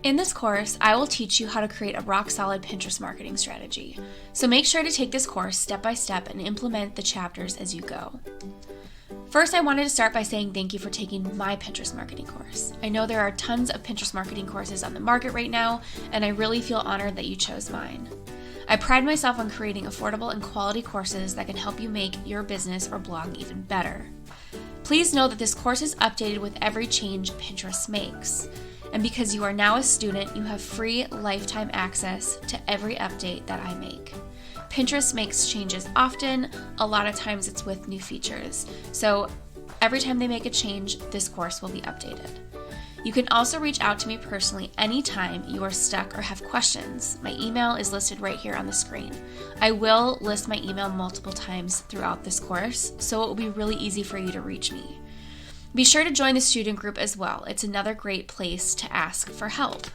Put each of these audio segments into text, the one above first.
In this course, I will teach you how to create a rock-solid Pinterest marketing strategy. So make sure to take this course step by step and implement the chapters as you go. First, I wanted to start by saying thank you for taking my Pinterest marketing course. I know there are tons of Pinterest marketing courses on the market right now, and I really feel honored that you chose mine. I pride myself on creating affordable and quality courses that can help you make your business or blog even better. Please know that this course is updated with every change Pinterest makes. And because you are now a student, you have free lifetime access to every update that I make. Pinterest makes changes often. A lot of times it's with new features. So every time they make a change, this course will be updated. You can also reach out to me personally anytime you are stuck or have questions. My email is listed right here on the screen. I will list my email multiple times throughout this course, so it will be really easy for you to reach me. Be sure to join the student group as well. It's another great place to ask for help.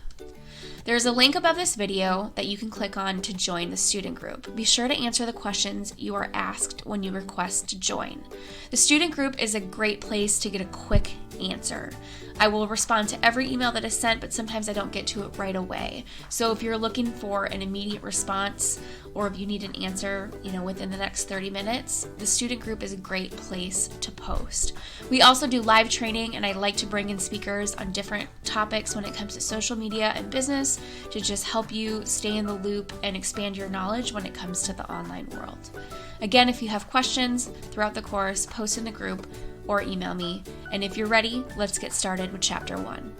There's a link above this video that you can click on to join the student group. Be sure to answer the questions you are asked when you request to join. The student group is a great place to get a quick answer. I will respond to every email that is sent, but sometimes I don't get to it right away. So if you're looking for an immediate response, or if you need an answer, within the next 30 minutes, the student group is a great place to post. We also do live training, and I like to bring in speakers on different topics when it comes to social media and business to just help you stay in the loop and expand your knowledge when it comes to the online world. Again, if you have questions throughout the course, post in the group or email me. And if you're ready, let's get started with Chapter 1.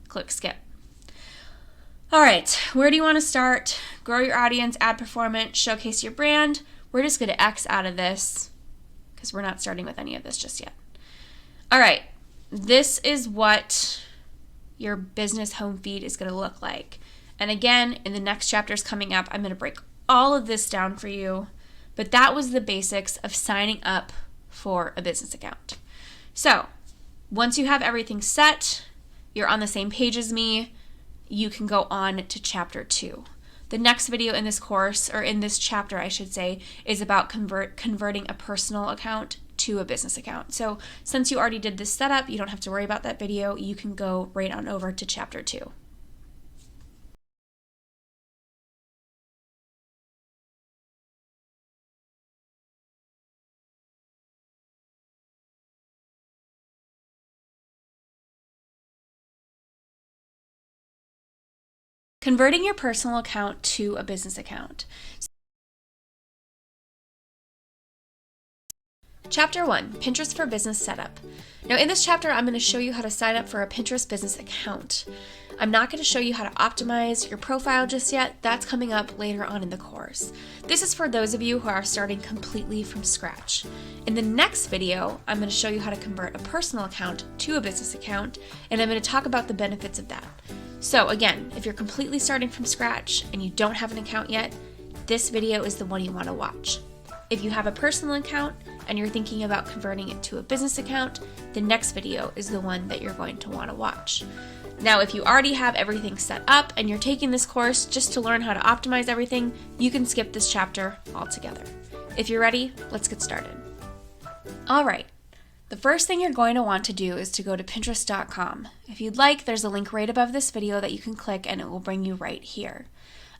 Click skip. All right, where do you want to start? Grow your audience, add performance, showcase your brand. We're just going to X out of this because we're not starting with any of this just yet. All right, this is what your business home feed is going to look like. And again, in the next chapters coming up, I'm going to break all of this down for you. But that was the basics of signing up for a business account. So once you have everything set, you're on the same page as me, you can go on to Chapter 2. The next video in this course, or in this chapter I should say, is about converting a personal account to a business account. So since you already did this setup, you don't have to worry about that video. You can go right on over to Chapter 2. Converting your personal account to a business account. Chapter 1, Pinterest for Business Setup. Now in this chapter, I'm going to show you how to sign up for a Pinterest business account. I'm not going to show you how to optimize your profile just yet. That's coming up later on in the course. This is for those of you who are starting completely from scratch. In the next video, I'm going to show you how to convert a personal account to a business account, and I'm going to talk about the benefits of that. So again, if you're completely starting from scratch and you don't have an account yet, this video is the one you want to watch. If you have a personal account and you're thinking about converting it to a business account, the next video is the one that you're going to want to watch. Now, if you already have everything set up and you're taking this course just to learn how to optimize everything, you can skip this chapter altogether. If you're ready, let's get started. All right. The first thing you're going to want to do is to go to Pinterest.com. If you'd like, there's a link right above this video that you can click and it will bring you right here.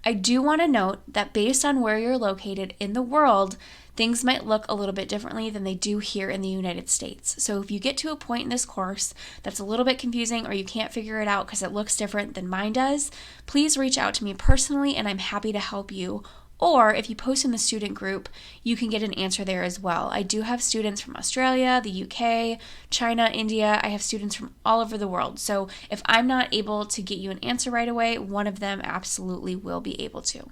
I do want to note that based on where you're located in the world, things might look a little bit differently than they do here in the United States. So if you get to a point in this course that's a little bit confusing or you can't figure it out because it looks different than mine does, please reach out to me personally and I'm happy to help you. Or if you post in the student group, you can get an answer there as well. I do have students from Australia, the UK, China, India. I have students from all over the world. So if I'm not able to get you an answer right away, one of them absolutely will be able to.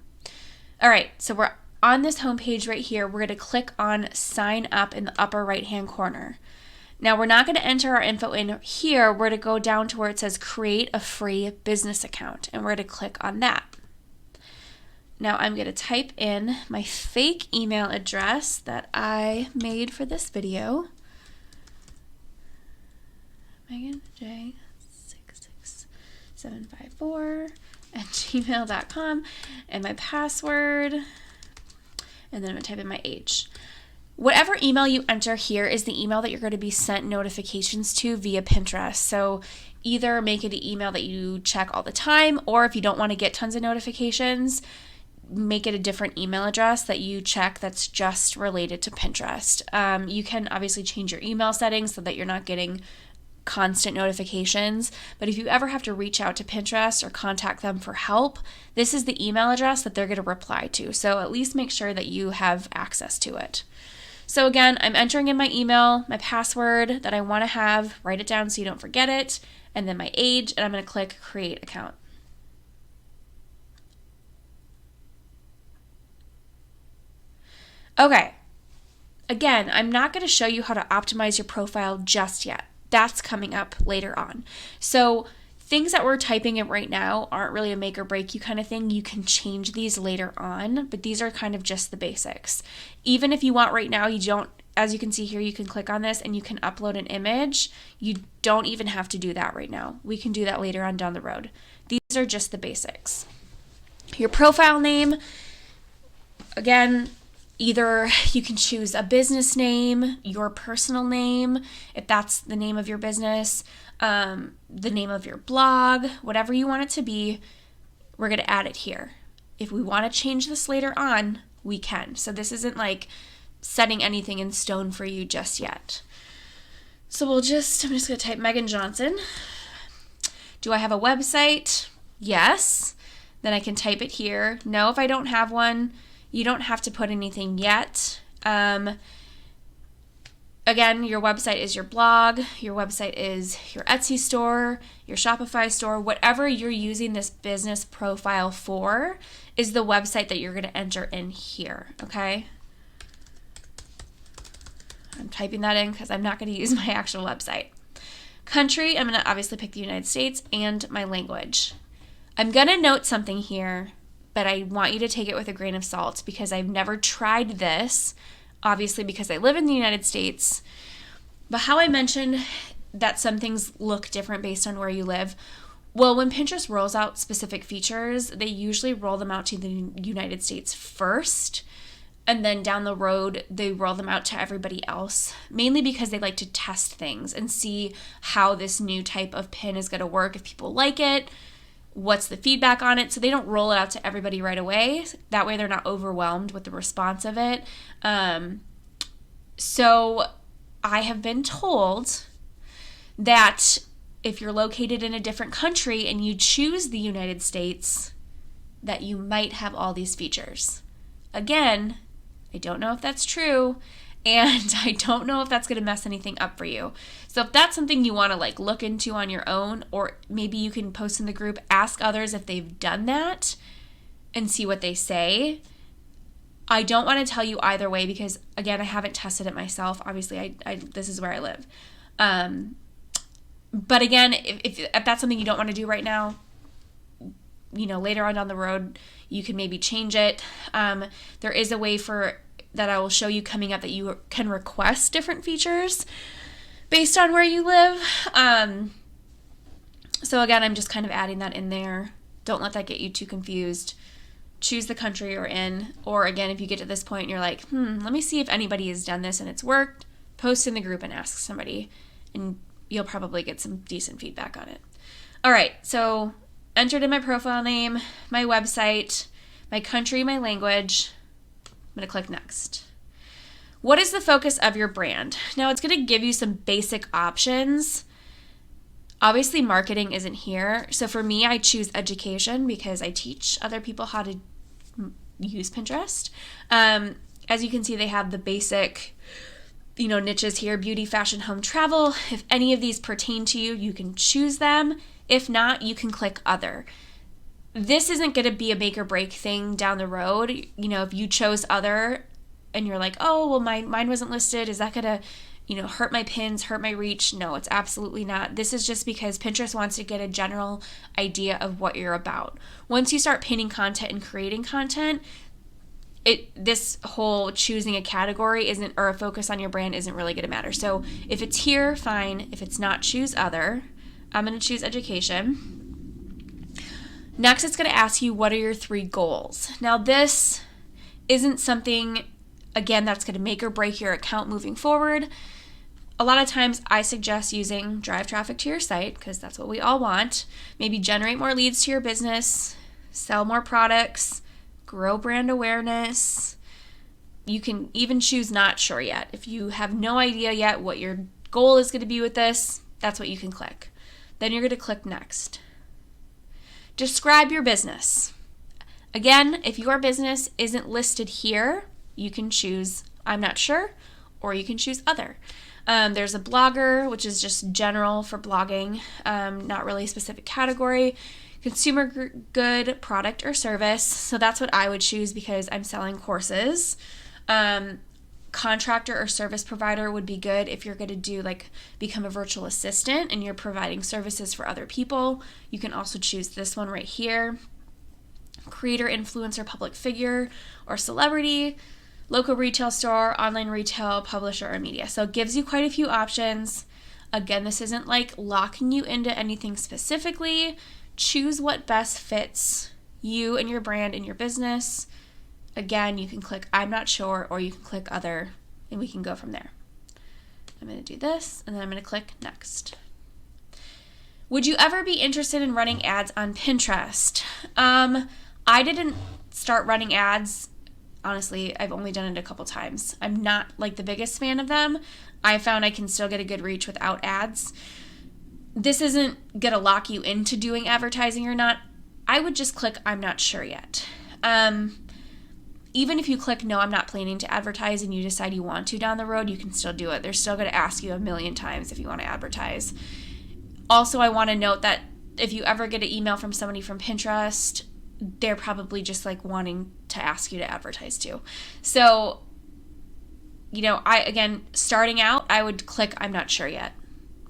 All right, so we're on this homepage right here. We're going to click on sign up in the upper right-hand corner. Now we're not going to enter our info in here. We're going to go down to where it says create a free business account, and we're going to click on that. Now I'm going to type in my fake email address that I made for this video. Megan J 66754 at gmail.com, and my password, and then I'm going to type in my age. Whatever email you enter here is the email that you're going to be sent notifications to via Pinterest. So either make it an email that you check all the time, or if you don't want to get tons of notifications, make it a different email address that you check that's just related to Pinterest. You can obviously change your email settings so that you're not getting constant notifications, but if you ever have to reach out to Pinterest or contact them for help, this is the email address that they're going to reply to. So at least make sure that you have access to it. So again, I'm entering in my email, my password that I want to have, write it down so you don't forget it, and then my age, and I'm going to click create account. Okay, again, I'm not going to show you how to optimize your profile just yet. That's coming up later on. So things that we're typing in right now aren't really a make or break you kind of thing. You can change these later on, but these are kind of just the basics. Even if you want right now, you don't, as you can see here, you can click on this and you can upload an image. You don't even have to do that right now. We can do that later on down the road. These are just the basics. Your profile name, again, either you can choose a business name, your personal name, if that's the name of your business, the name of your blog, whatever you want it to be, we're going to add it here. If we want to change this later on, we can. So this isn't like setting anything in stone for you just yet. So I'm just going to type Megan Johnson. Do I have a website? Yes. Then I can type it here. No, if I don't have one, you don't have to put anything yet. Again, your website is your blog, your website is your Etsy store, your Shopify store, whatever you're using this business profile for is the website that you're going to enter in here, okay? I'm typing that in because I'm not going to use my actual website. Country, I'm going to obviously pick the United States, and my language. I'm going to note something here, but I want you to take it with a grain of salt because I've never tried this, obviously because I live in the United States. But how I mentioned that some things look different based on where you live, well, when Pinterest rolls out specific features, they usually roll them out to the United States first, and then down the road, they roll them out to everybody else, mainly because they like to test things and see how this new type of pin is going to work, if people like it, what's the feedback on it, so they don't roll it out to everybody right away. That way they're not overwhelmed with the response of it. So I have been told that if you're located in a different country and you choose the United States, that you might have all these features. Again, I don't know if that's true, and I don't know if that's going to mess anything up for you. So if that's something you want to look into on your own, or maybe you can post in the group, ask others if they've done that and see what they say. I don't want to tell you either way because, again, I haven't tested it myself. Obviously, I this is where I live. But again, if that's something you don't want to do right now, later on down the road, you can maybe change it. There is a way that I will show you coming up that you can request different features based on where you live. So again, I'm just kind of adding that in there. Don't let that get you too confused. Choose the country you're in. Or again, if you get to this point and you're like, let me see if anybody has done this and it's worked, post in the group and ask somebody, and you'll probably get some decent feedback on it. All right, so entered in my profile name, my website, my country, my language. I'm going to click next. What is the focus of your brand? Now it's going to give you some basic options. Obviously, marketing isn't here. So for me, I choose education because I teach other people how to use Pinterest. As you can see, they have the basic, niches here: beauty, fashion, home, travel. If any of these pertain to you, you can choose them. If not, you can click other. This isn't going to be a make or break thing down the road. If you chose other and you're like, oh, well, mine wasn't listed, is that going to, hurt my pins, hurt my reach? No, it's absolutely not. This is just because Pinterest wants to get a general idea of what you're about. Once you start pinning content and creating content, this whole choosing a category or a focus on your brand isn't really going to matter. So if it's here, fine. If it's not, choose other. I'm going to choose education. Next, it's going to ask you, what are your 3 goals? Now, this isn't something, again, that's going to make or break your account moving forward. A lot of times I suggest using drive traffic to your site because that's what we all want. Maybe generate more leads to your business, sell more products, grow brand awareness. You can even choose not sure yet. If you have no idea yet what your goal is going to be with this, that's what you can click. Then you're going to click next. Describe your business. Again, if your business isn't listed here, you can choose I'm not sure, or you can choose other. There's a blogger, which is just general for blogging, not really a specific category. Consumer good, product or service. So that's what I would choose because I'm selling courses. Contractor or service provider would be good if you're going to become a virtual assistant and you're providing services for other people. You can also choose this one right here. Creator, influencer, public figure, or celebrity. Local retail store, online retail, publisher, or media. So it gives you quite a few options. Again, this isn't locking you into anything specifically. Choose what best fits you and your brand and your business. Again, you can click I'm not sure, or you can click other, and we can go from there. I'm going to do this, and then I'm going to click next. Would you ever be interested in running ads on Pinterest? I didn't start running ads. Honestly, I've only done it a couple times. I'm not the biggest fan of them. I found I can still get a good reach without ads. This isn't going to lock you into doing advertising or not. I would just click I'm not sure yet. Even if you click no, I'm not planning to advertise, and you decide you want to down the road, you can still do it. They're still going to ask you a million times if you want to advertise. Also, I want to note that if you ever get an email from somebody from Pinterest, they're probably just wanting to ask you to advertise too. So, starting out, I would click I'm not sure yet.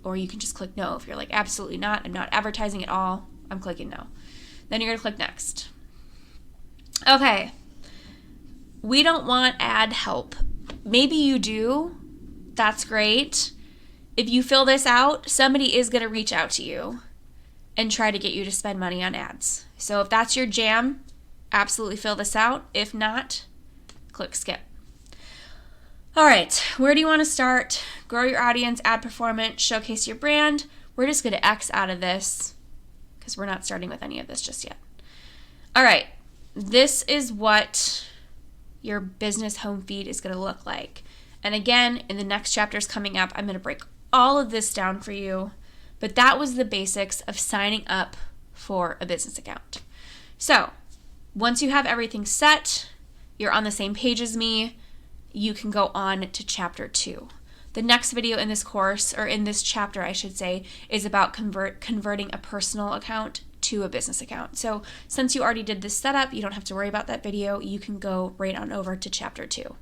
Or you can just click no if you're absolutely not. I'm not advertising at all. I'm clicking no. Then you're going to click next. Okay. We don't want ad help. Maybe you do. That's great. If you fill this out, somebody is going to reach out to you and try to get you to spend money on ads. So if that's your jam, absolutely fill this out. If not, click skip. All right, where do you want to start? Grow your audience, add performance, showcase your brand. We're just going to X out of this because we're not starting with any of this just yet. All right, this is what your business home feed is going to look like. And again, in the next chapters coming up, I'm going to break all of this down for you. But that was the basics of signing up for a business account. So once you have everything set, you're on the same page as me, you can go on to chapter 2. The next video in this course, or in this chapter, I should say, is about converting a personal account to a business account. So since you already did this setup, you don't have to worry about that video. You can go right on over to chapter 2.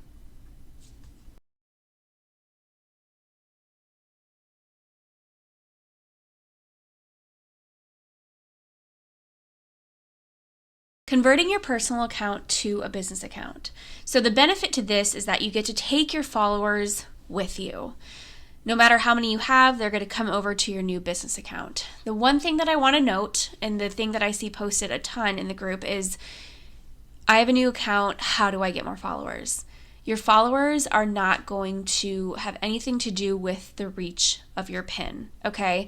Converting your personal account to a business account. So the benefit to this is that you get to take your followers with you. No matter how many you have, they're going to come over to your new business account. The one thing that I want to note, and the thing that I see posted a ton in the group, is I have a new account. How do I get more followers? Your followers are not going to have anything to do with the reach of your pin, okay?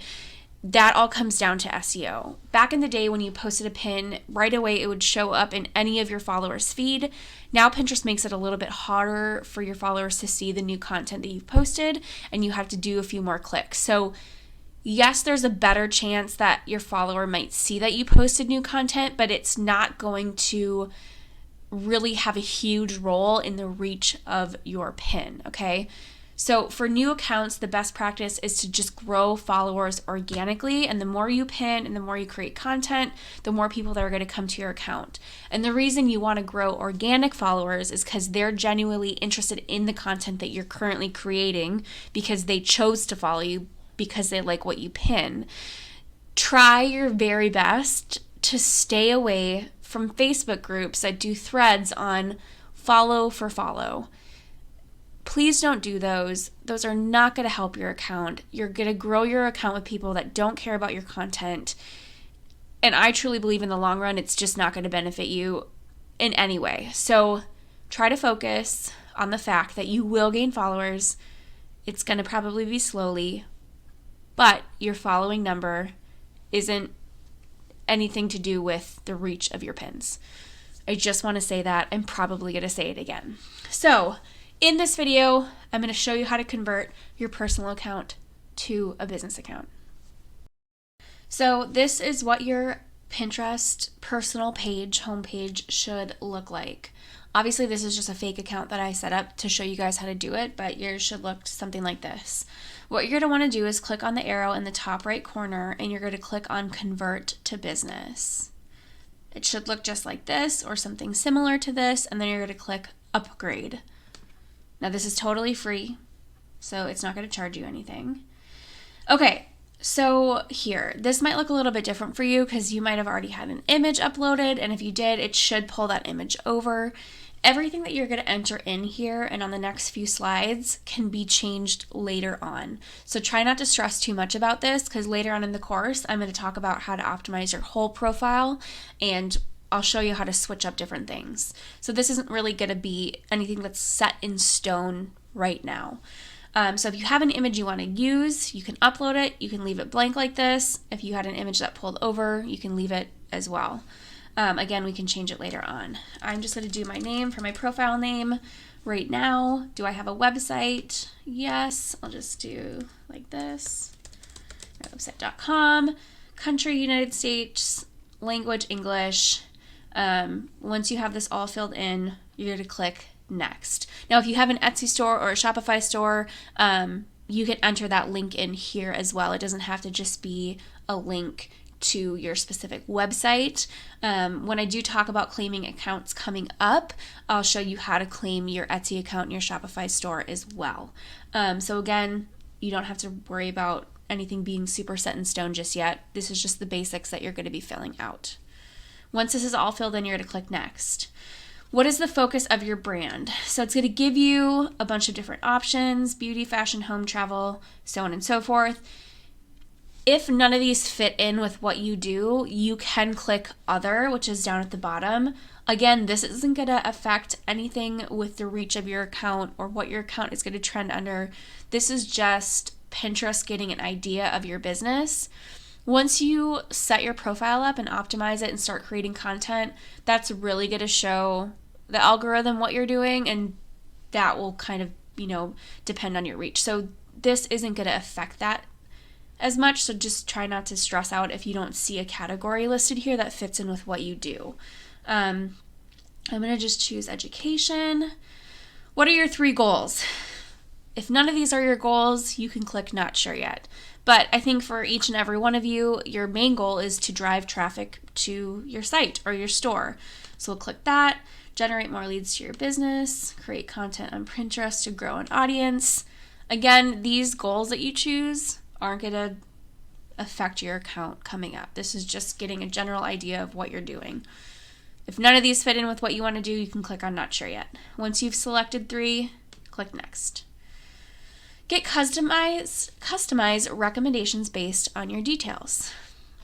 That all comes down to SEO. Back in the day when you posted a pin, right away it would show up in any of your followers' feed. Now Pinterest makes it a little bit harder for your followers to see the new content that you've posted, and you have to do a few more clicks. So yes, there's a better chance that your follower might see that you posted new content, but it's not going to really have a huge role in the reach of your pin, okay? So for new accounts, the best practice is to just grow followers organically, and the more you pin and the more you create content, the more people that are going to come to your account. And the reason you want to grow organic followers is because they're genuinely interested in the content that you're currently creating, because they chose to follow you because they like what you pin. Try your very best to stay away from Facebook groups that do threads on follow for follow. Please don't do those. Those are not going to help your account. You're going to grow your account with people that don't care about your content. And I truly believe in the long run, it's just not going to benefit you in any way. So try to focus on the fact that you will gain followers. It's going to probably be slowly, but your following number isn't anything to do with the reach of your pins. I just want to say that. I'm probably going to say it again. So in this video, I'm going to show you how to convert your personal account to a business account. So this is what your Pinterest personal page, homepage should look like. Obviously, this is just a fake account that I set up to show you guys how to do it, but yours should look something like this. What you're going to want to do is click on the arrow in the top right corner, and you're going to click on Convert to Business. It should look just like this or something similar to this, and then you're going to click Upgrade. Now, this is totally free, so it's not going to charge you anything. Okay, so here, this might look a little bit different for you because you might have already had an image uploaded, and if you did, it should pull that image over. Everything that you're going to enter in here and on the next few slides can be changed later on. So try not to stress too much about this, because later on in the course, I'm going to talk about how to optimize your whole profile, and I'll show you how to switch up different things. So this isn't really going to be anything that's set in stone right now. So if you have an image you want to use, you can upload it. You can leave it blank like this. If you had an image that pulled over, you can leave it as well. Again, we can change it later on. I'm just going to do my name for my profile name right now. Do I have a website? Yes. I'll just do like this. My website.com. Country, United States. Language, English. Once you have this all filled in, you're going to click Next. Now, if you have an Etsy store or a Shopify store, you can enter that link in here as well. It doesn't have to just be a link to your specific website. When I do talk about claiming accounts coming up, I'll show you how to claim your Etsy account and your Shopify store as well. So again, you don't have to worry about anything being super set in stone just yet. This is just the basics that you're going to be filling out. Once this is all filled in, you're going to click Next. What is the focus of your brand? So it's going to give you a bunch of different options: beauty, fashion, home, travel, so on and so forth. If none of these fit in with what you do, you can click Other, which is down at the bottom. Again, this isn't going to affect anything with the reach of your account or what your account is going to trend under. This is just Pinterest getting an idea of your business. Once you set your profile up and optimize it and start creating content, that's really going to show the algorithm what you're doing, and that will kind of, depend on your reach. So this isn't going to affect that as much, so just try not to stress out if you don't see a category listed here that fits in with what you do. I'm going to just choose education. What are your 3 goals? If none of these are your goals, you can click Not Sure Yet. But I think for each and every one of you, your main goal is to drive traffic to your site or your store. So we'll click that, generate more leads to your business, create content on Pinterest to grow an audience. Again, these goals that you choose aren't going to affect your account coming up. This is just getting a general idea of what you're doing. If none of these fit in with what you want to do, you can click on Not Sure Yet. Once you've selected 3, click Next. Get customize recommendations based on your details.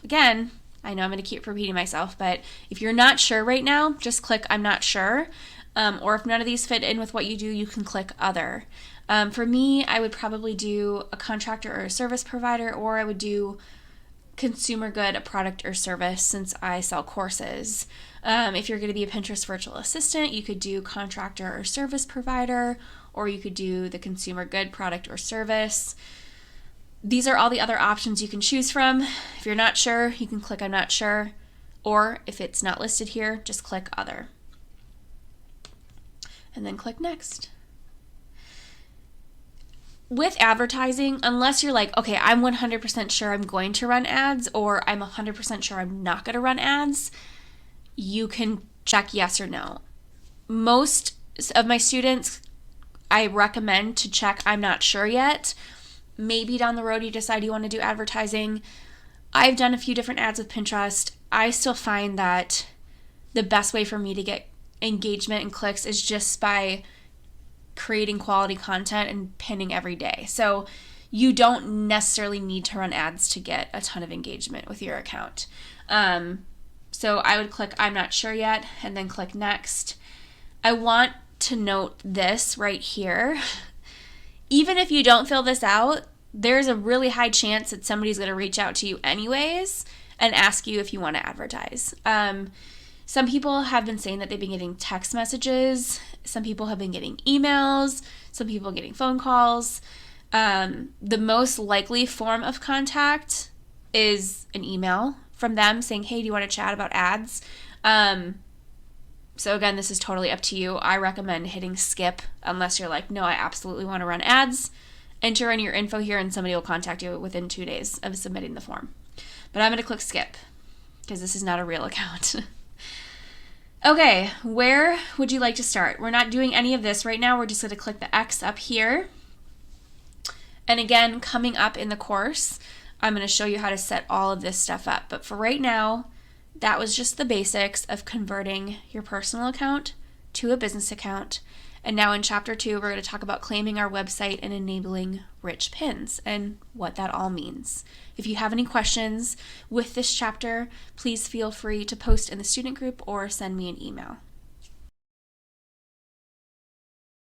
Again, I know I'm going to keep repeating myself, but if you're not sure right now, just click I'm not sure. Or if none of these fit in with what you do, you can click other. For me, I would probably do a contractor or a service provider, or I would do consumer good, a product or service, since I sell courses. If you're going to be a Pinterest virtual assistant, you could do contractor or service provider, or you could do the consumer good, product or service. These are all the other options you can choose from. If you're not sure, you can click I'm not sure, or if it's not listed here, just click other. And then click next. With advertising, unless you're like, okay, I'm 100% sure I'm going to run ads, or I'm 100% sure I'm not going to run ads, you can check yes or no. Most of my students, I recommend to check I'm not sure yet. Maybe down the road you decide you want to do advertising. I've done a few different ads with Pinterest. I still find that the best way for me to get engagement and clicks is just by creating quality content and pinning every day. So you don't necessarily need to run ads to get a ton of engagement with your account. So I would click I'm not sure yet and then click next. I want to note this right here. Even if you don't fill this out, there's a really high chance that somebody's going to reach out to you anyways and ask you if you want to advertise. Some people have been saying that they've been getting text messages. Some people have been getting emails. Some people getting phone calls. The most likely form of contact is an email from them saying, hey, do you want to chat about ads? So again, this is totally up to you. I recommend hitting skip unless you're like, no, I absolutely want to run ads. Enter in your info here and somebody will contact you within 2 days of submitting the form. But I'm going to click skip because this is not a real account. Okay, where would you like to start? We're not doing any of this right now. We're just going to click the X up here. And again, coming up in the course, I'm going to show you how to set all of this stuff up. But for right now, that was just the basics of converting your personal account to a business account. And now in Chapter 2, we're going to talk about claiming our website and enabling rich pins and what that all means. If you have any questions with this chapter, please feel free to post in the student group or send me an email.